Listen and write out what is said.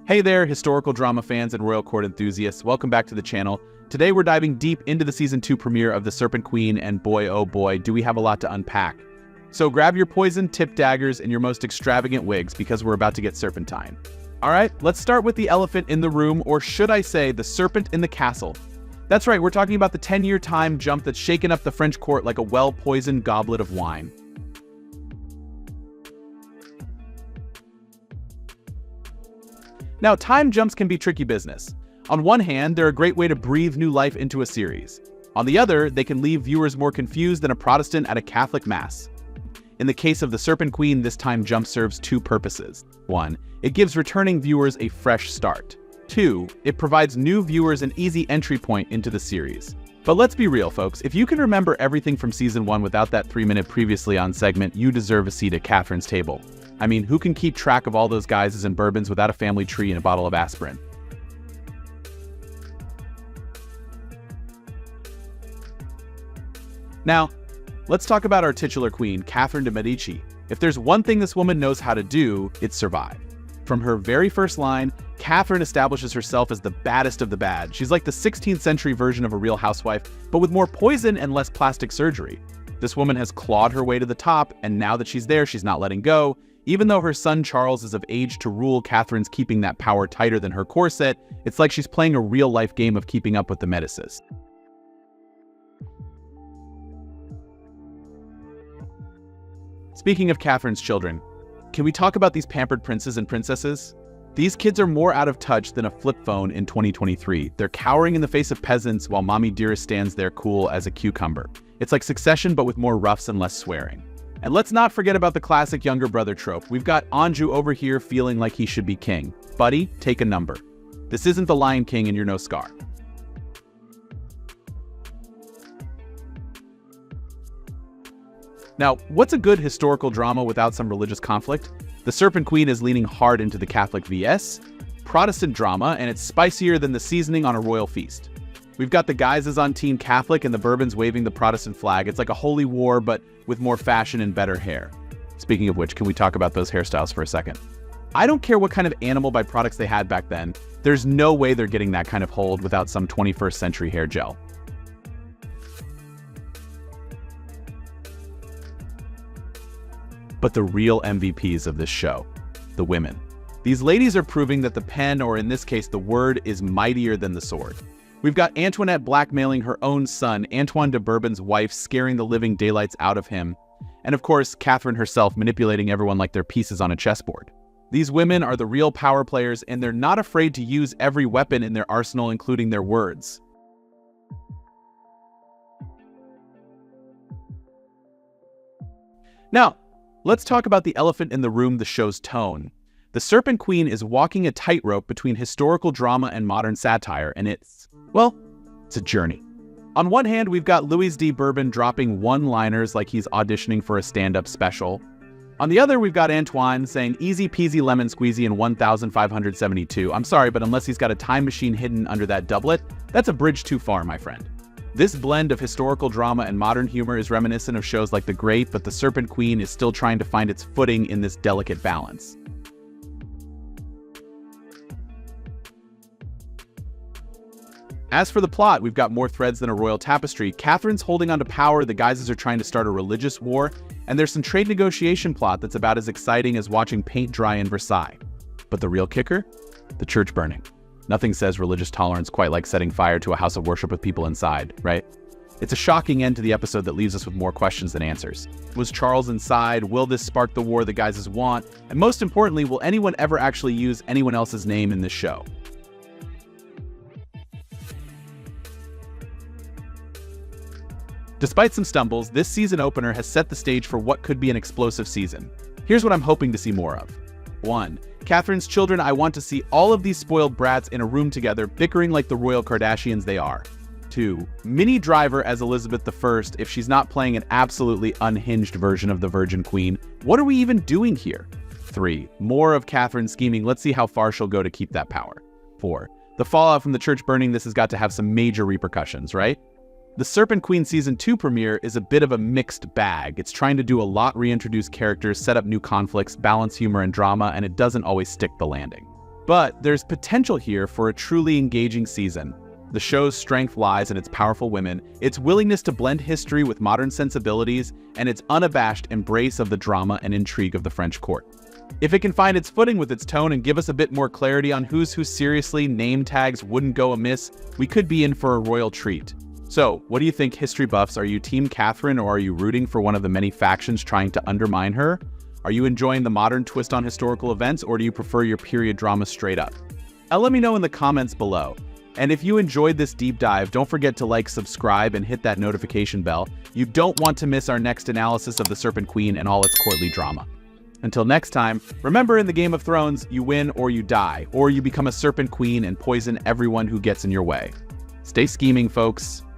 Hey there, historical drama fans and royal court enthusiasts. Welcome back to the channel. Today we're diving deep into the Season 2 premiere of The Serpent Queen, and boy oh boy, do we have a lot to unpack. So grab your poison, tipped daggers, and your most extravagant wigs, because we're about to get serpentine. Alright, let's start with the elephant in the room, or should I say, the serpent in the castle. That's right, we're talking about the 10-year time jump that's shaken up the French court like a well-poisoned goblet of wine. Now, time jumps can be tricky business. On one hand, they're a great way to breathe new life into a series. On the other, they can leave viewers more confused than a Protestant at a Catholic mass. In the case of The Serpent Queen, this time jump serves two purposes. 1, it gives returning viewers a fresh start. 2, it provides new viewers an easy entry point into the series. But let's be real, folks. If you can remember everything from Season 1 without that 3-minute previously on segment, you deserve a seat at Catherine's table. I mean, who can keep track of all those guises and bourbons without a family tree and a bottle of aspirin? Now, let's talk about our titular queen, Catherine de Medici. If there's one thing this woman knows how to do, it's survive. From her very first line, Catherine establishes herself as the baddest of the bad. She's like the 16th century version of a Real Housewife, but with more poison and less plastic surgery. This woman has clawed her way to the top, and now that she's there, she's not letting go. Even though her son Charles is of age to rule, Catherine's keeping that power tighter than her corset. It's like she's playing a real-life game of keeping up with the Medicis. Speaking of Catherine's children, can we talk about these pampered princes and princesses? These kids are more out of touch than a flip phone in 2023. They're cowering in the face of peasants while Mommy Dearest stands there cool as a cucumber. It's like Succession, but with more roughs and less swearing. And let's not forget about the classic younger brother trope. We've got Anjou over here feeling like he should be king. Buddy, take a number. This isn't the Lion King and you're no Scar. Now, what's a good historical drama without some religious conflict? The Serpent Queen is leaning hard into the Catholic vs. Protestant drama, and it's spicier than the seasoning on a royal feast. We've got the guises on Team Catholic and the bourbons waving the Protestant flag. It's like a holy war, but with more fashion and better hair. Speaking of which, can we talk about those hairstyles for a second? I don't care what kind of animal byproducts they had back then. There's no way they're getting that kind of hold without some 21st century hair gel. But the real MVPs of this show, the women. These ladies are proving that the pen, or in this case the word, is mightier than the sword. We've got Antoinette blackmailing her own son, Antoine de Bourbon's wife, scaring the living daylights out of him. And of course, Catherine herself manipulating everyone like they're pieces on a chessboard. These women are the real power players, and they're not afraid to use every weapon in their arsenal, including their words. Now, let's talk about the elephant in the room, the show's tone. The Serpent Queen is walking a tightrope between historical drama and modern satire, and it's a journey. On one hand, we've got Louis D. Bourbon dropping one-liners like he's auditioning for a stand-up special. On the other, we've got Antoine saying easy peasy lemon squeezy in 1572. I'm sorry, but unless he's got a time machine hidden under that doublet, that's a bridge too far, my friend. This blend of historical drama and modern humor is reminiscent of shows like The Great, but The Serpent Queen is still trying to find its footing in this delicate balance. As for the plot, we've got more threads than a royal tapestry. Catherine's holding onto power, the guises are trying to start a religious war, and there's some trade negotiation plot that's about as exciting as watching paint dry in Versailles. But the real kicker? The church burning. Nothing says religious tolerance quite like setting fire to a house of worship with people inside, right? It's a shocking end to the episode that leaves us with more questions than answers. Was Charles inside? Will this spark the war the guises want? And most importantly, will anyone ever actually use anyone else's name in this show? Despite some stumbles, this season opener has set the stage for what could be an explosive season. Here's what I'm hoping to see more of. 1. Catherine's children. I want to see all of these spoiled brats in a room together, bickering like the royal Kardashians they are. 2. Minnie Driver as Elizabeth I, if she's not playing an absolutely unhinged version of the Virgin Queen. What are we even doing here? 3. More of Catherine scheming. Let's see how far she'll go to keep that power. 4. The fallout from the church burning. This has got to have some major repercussions, right? The Serpent Queen Season 2 premiere is a bit of a mixed bag. It's trying to do a lot, reintroduce characters, set up new conflicts, balance humor and drama, and it doesn't always stick the landing. But there's potential here for a truly engaging season. The show's strength lies in its powerful women, its willingness to blend history with modern sensibilities, and its unabashed embrace of the drama and intrigue of the French court. If it can find its footing with its tone and give us a bit more clarity on who's who, seriously, name tags wouldn't go amiss, we could be in for a royal treat. So, what do you think, history buffs? Are you Team Catherine, or are you rooting for one of the many factions trying to undermine her? Are you enjoying the modern twist on historical events, or do you prefer your period drama straight up? Let me know in the comments below. And if you enjoyed this deep dive, don't forget to like, subscribe, and hit that notification bell. You don't want to miss our next analysis of the Serpent Queen and all its courtly drama. Until next time, remember, in the Game of Thrones, you win or you die, or you become a Serpent Queen and poison everyone who gets in your way. Stay scheming, folks.